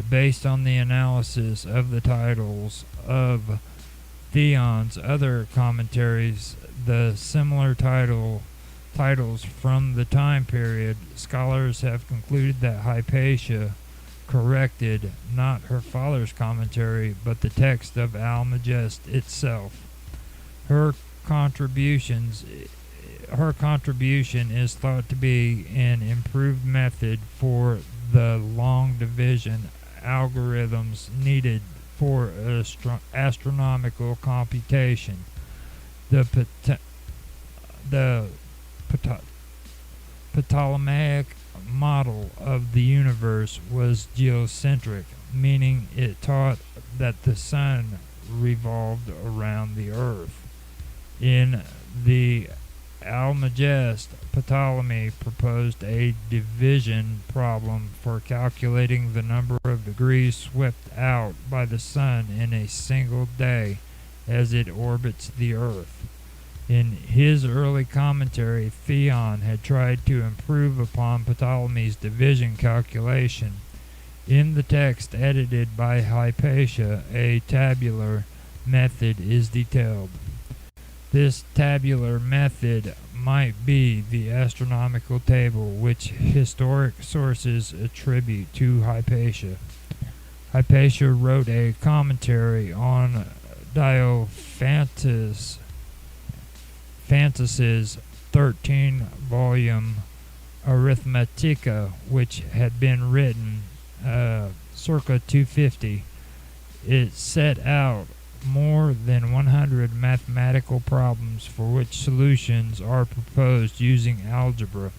based on the analysis of the titles of Theon's other commentaries, the similar titles from the time period, scholars have concluded that Hypatia corrected not her father's commentary, but the text of Almagest itself. Her contribution is thought to be an improved method for the long division algorithms needed for astronomical computation. The Ptolemaic model of the universe was geocentric, meaning it taught that the sun revolved around the earth. In the Almagest, Ptolemy proposed a division problem for calculating the number of degrees swept out by the sun in a single day as it orbits the earth. In his early commentary, Theon had tried to improve upon Ptolemy's division calculation. In the text edited by Hypatia, a tabular method is detailed. This tabular method might be the astronomical table which historic sources attribute to Hypatia. Hypatia wrote a commentary on Diophantus's 13-volume Arithmetica, which had been written circa 250. It set out more than 100 mathematical problems for which solutions are proposed using algebra.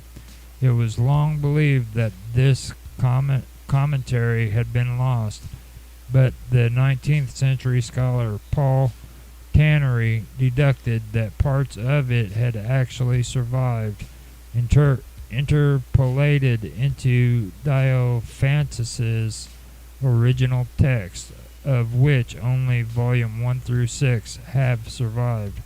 It was long believed that this commentary had been lost, but the 19th century scholar Paul Tannery deducted that parts of it had actually survived, interpolated into Diophantus's original text, of which only volume 1 through 6 have survived.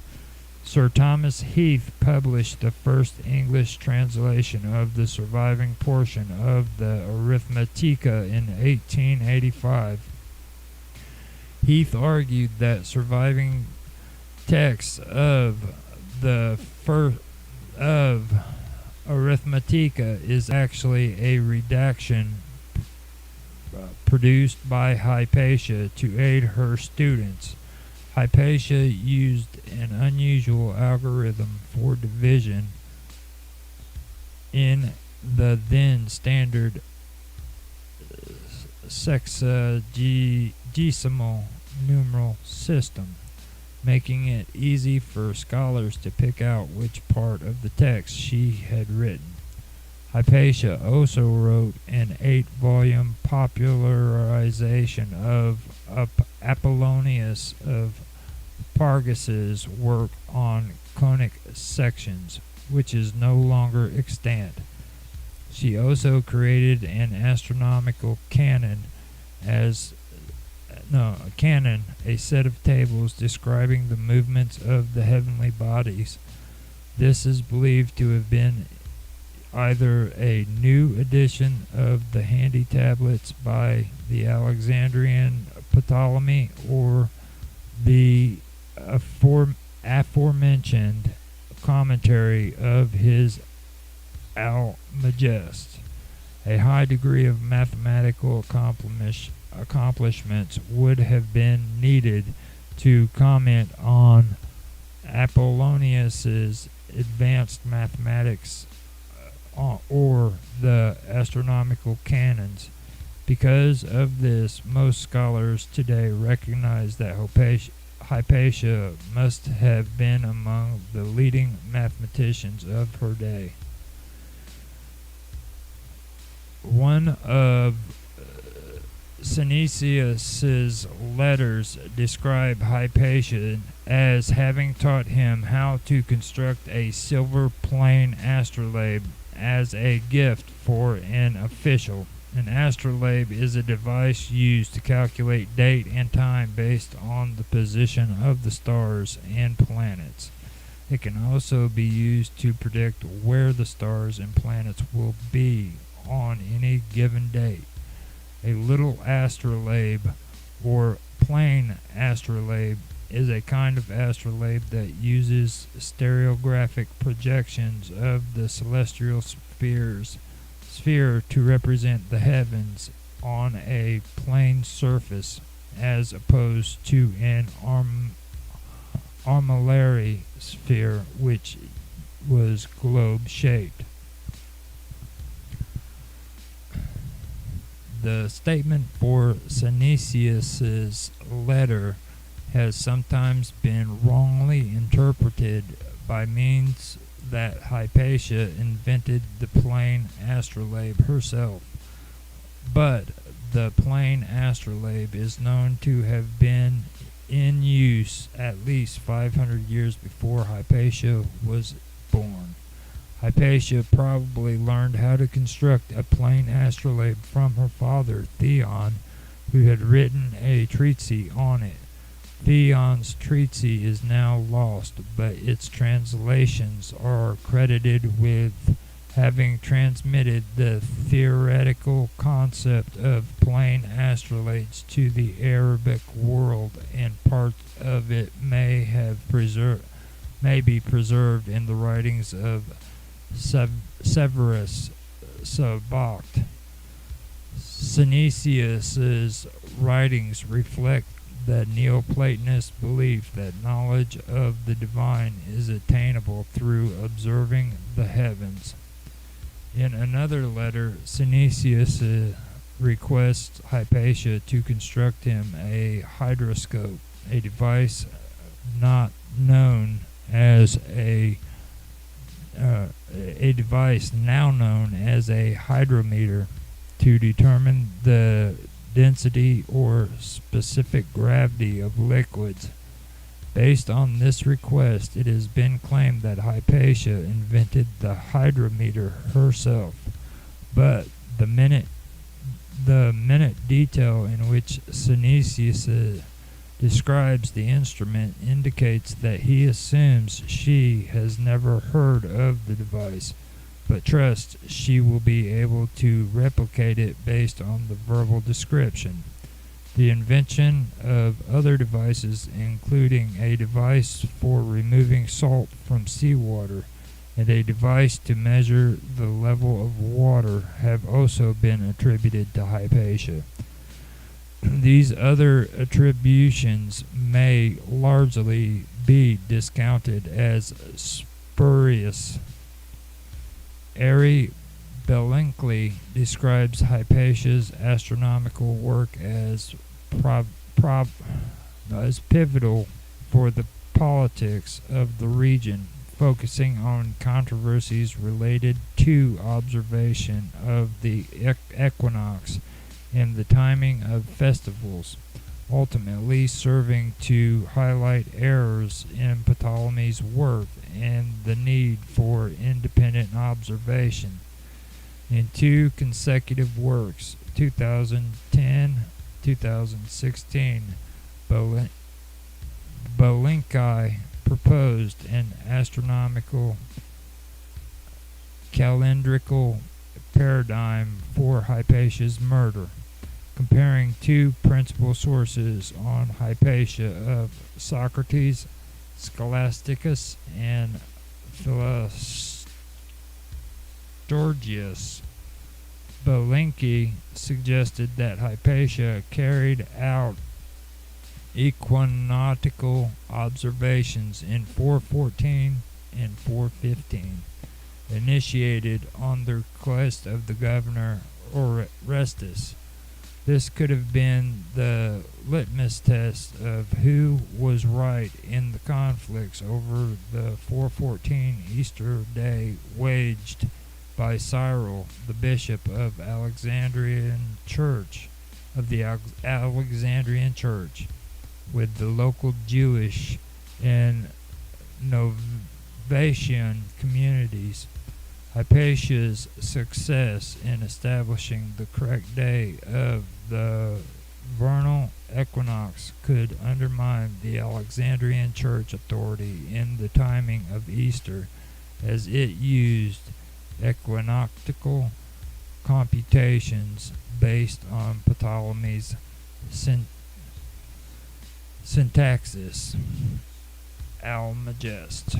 Sir Thomas Heath published the first English translation of the surviving portion of the Arithmetica in 1885. Heath argued that surviving texts of the first of Arithmetica is actually a redaction produced by Hypatia to aid her students. Hypatia used an unusual algorithm for division in the then standard sexagesimal numeral system, making it easy for scholars to pick out which part of the text she had written. Hypatia also wrote an 8-volume popularization of Apollonius of Pargas's work on conic sections, which is no longer extant. She also created an astronomical canon, a set of tables describing the movements of the heavenly bodies. This is believed to have been either a new edition of the handy tablets by the Alexandrian Ptolemy or the aforementioned commentary of his Almagest. A high degree of mathematical accomplishments would have been needed to comment on Apollonius's advanced mathematics or the astronomical canons. Because of this, most scholars today recognize that Hypatia must have been among the leading mathematicians of her day. One of Synesius's letters describe Hypatia as having taught him how to construct a silver plane astrolabe as a gift for an official. An astrolabe is a device used to calculate date and time based on the position of the stars and planets. It can also be used to predict where the stars and planets will be on any given date. A little astrolabe, or plain astrolabe, is a kind of astrolabe that uses stereographic projections of the celestial sphere to represent the heavens on a plane surface, as opposed to an armillary sphere, which was globe-shaped. The statement for Cenicius's letter has sometimes been wrongly interpreted by means that Hypatia invented the plane astrolabe herself, but the plane astrolabe is known to have been in use at least 500 years before Hypatia was born. Hypatia probably learned how to construct a plane astrolabe from her father, Theon, who had written a treatise on it. Theon's treatise is now lost, but its translations are credited with having transmitted the theoretical concept of plane astrolabes to the Arabic world, and part of it may be preserved in the writings of Severus Sabacht. Cenicius's writings reflect the Neoplatonist belief that knowledge of the divine is attainable through observing the heavens. In another letter, Cenicius requests Hypatia to construct him a hydroscope, a device not known as a device now known as a hydrometer, to determine the density or specific gravity of liquids. Based on this request, it has been claimed that Hypatia invented the hydrometer herself, but the minute detail in which Cenicius describes the instrument indicates that he assumes she has never heard of the device, but trusts she will be able to replicate it based on the verbal description. The invention of other devices, including a device for removing salt from seawater and a device to measure the level of water, have also been attributed to Hypatia. These other attributions may largely be discounted as spurious. Ari Bellingsley describes Hypatia's astronomical work as pivotal for the politics of the region, focusing on controversies related to observation of the equinox and the timing of festivals, ultimately serving to highlight errors in Ptolemy's work and the need for independent observation. In two consecutive works, 2010-2016, Bellingsley proposed an astronomical calendrical paradigm for Hypatia's murder, comparing two principal sources on Hypatia of Socrates, Scholasticus, and Philostorgius. Bellingsley suggested that Hypatia carried out equinoctial observations in 414 and 415, initiated on the request of the governor Orestes. This could have been the litmus test of who was right in the conflicts over the 414 Easter day waged by Cyril, the bishop of the Alexandrian Church, with the local Jewish and Novatian communities. Hypatia's success in establishing the correct day of the vernal equinox could undermine the Alexandrian Church authority in the timing of Easter, as it used equinoctial computations based on Ptolemy's syntaxis. Almagest.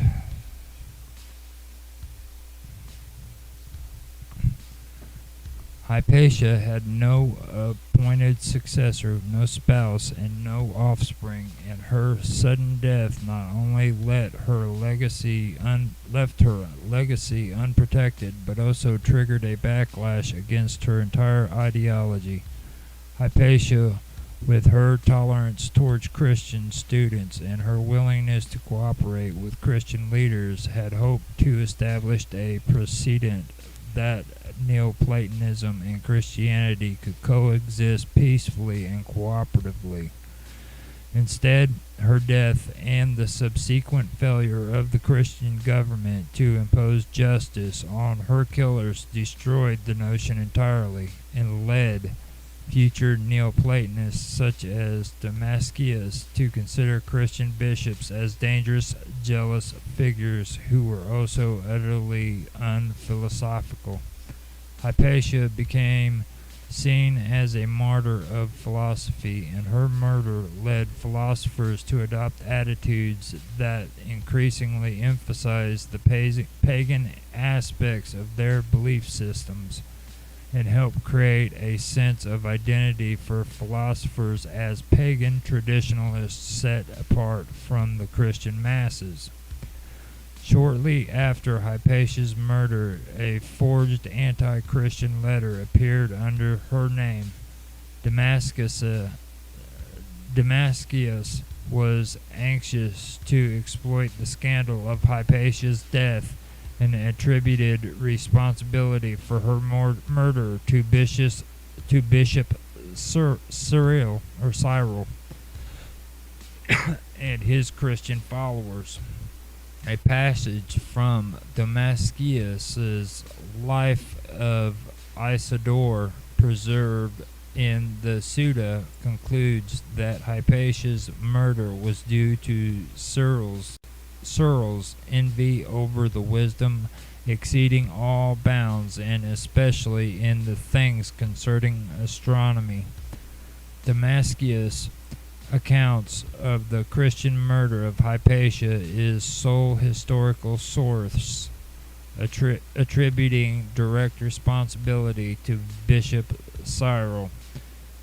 Hypatia had no appointed successor, no spouse, and no offspring, and her sudden death not only left her legacy unprotected, but also triggered a backlash against her entire ideology. Hypatia, with her tolerance towards Christian students and her willingness to cooperate with Christian leaders, had hoped to establish a precedent that Neoplatonism and Christianity could coexist peacefully and cooperatively. Instead, her death and the subsequent failure of the Christian government to impose justice on her killers destroyed the notion entirely and led future Neoplatonists such as Damascius to consider Christian bishops as dangerous, jealous figures who were also utterly unphilosophical. Hypatia became seen as a martyr of philosophy, and her murder led philosophers to adopt attitudes that increasingly emphasized the pagan aspects of their belief systems, and helped create a sense of identity for philosophers as pagan traditionalists set apart from the Christian masses. Shortly after Hypatia's murder, a forged anti-Christian letter appeared under her name. Damascus was anxious to exploit the scandal of Hypatia's death and attributed responsibility for her murder to Bishop Cyril and his Christian followers. A passage from Damascius's Life of Isidore, preserved in the Suda, concludes that Hypatia's murder was due to Cyril's envy over the wisdom exceeding all bounds, and especially in the things concerning astronomy. Damascius' accounts of the Christian murder of Hypatia is sole historical source, attributing direct responsibility to Bishop Cyril.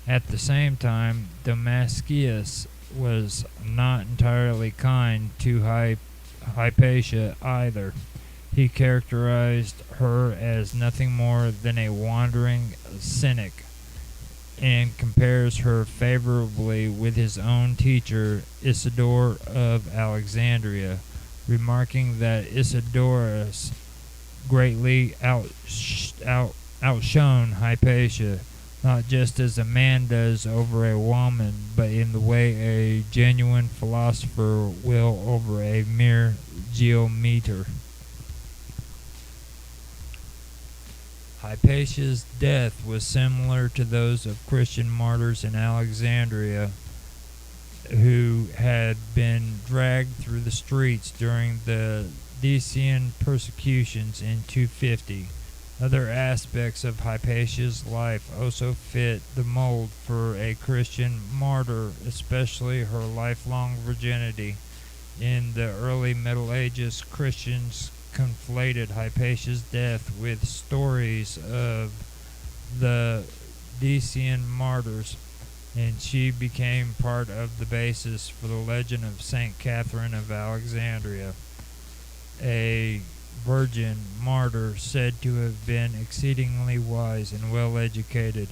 At the same time, Damascius was not entirely kind to Hypatia either. He characterized her as nothing more than a wandering cynic, and compares her favorably with his own teacher, Isidore of Alexandria, remarking that Isidorus greatly outshone Hypatia, not just as a man does over a woman, but in the way a genuine philosopher will over a mere geometer. Hypatia's death was similar to those of Christian martyrs in Alexandria who had been dragged through the streets during the Decian persecutions in 250. Other aspects of Hypatia's life also fit the mold for a Christian martyr, especially her lifelong virginity. In the early Middle Ages, Christians conflated Hypatia's death with stories of the Decian martyrs, and she became part of the basis for the legend of St. Catherine of Alexandria, a virgin martyr said to have been exceedingly wise and well educated.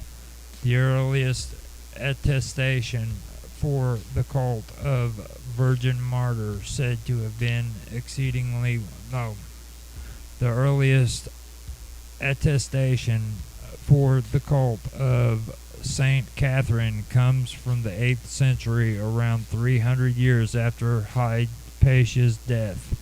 The earliest attestation for the cult of virgin martyr said to have been the earliest attestation for the cult of Saint Catherine comes from the 8th century, around 300 years after Hypatia's death.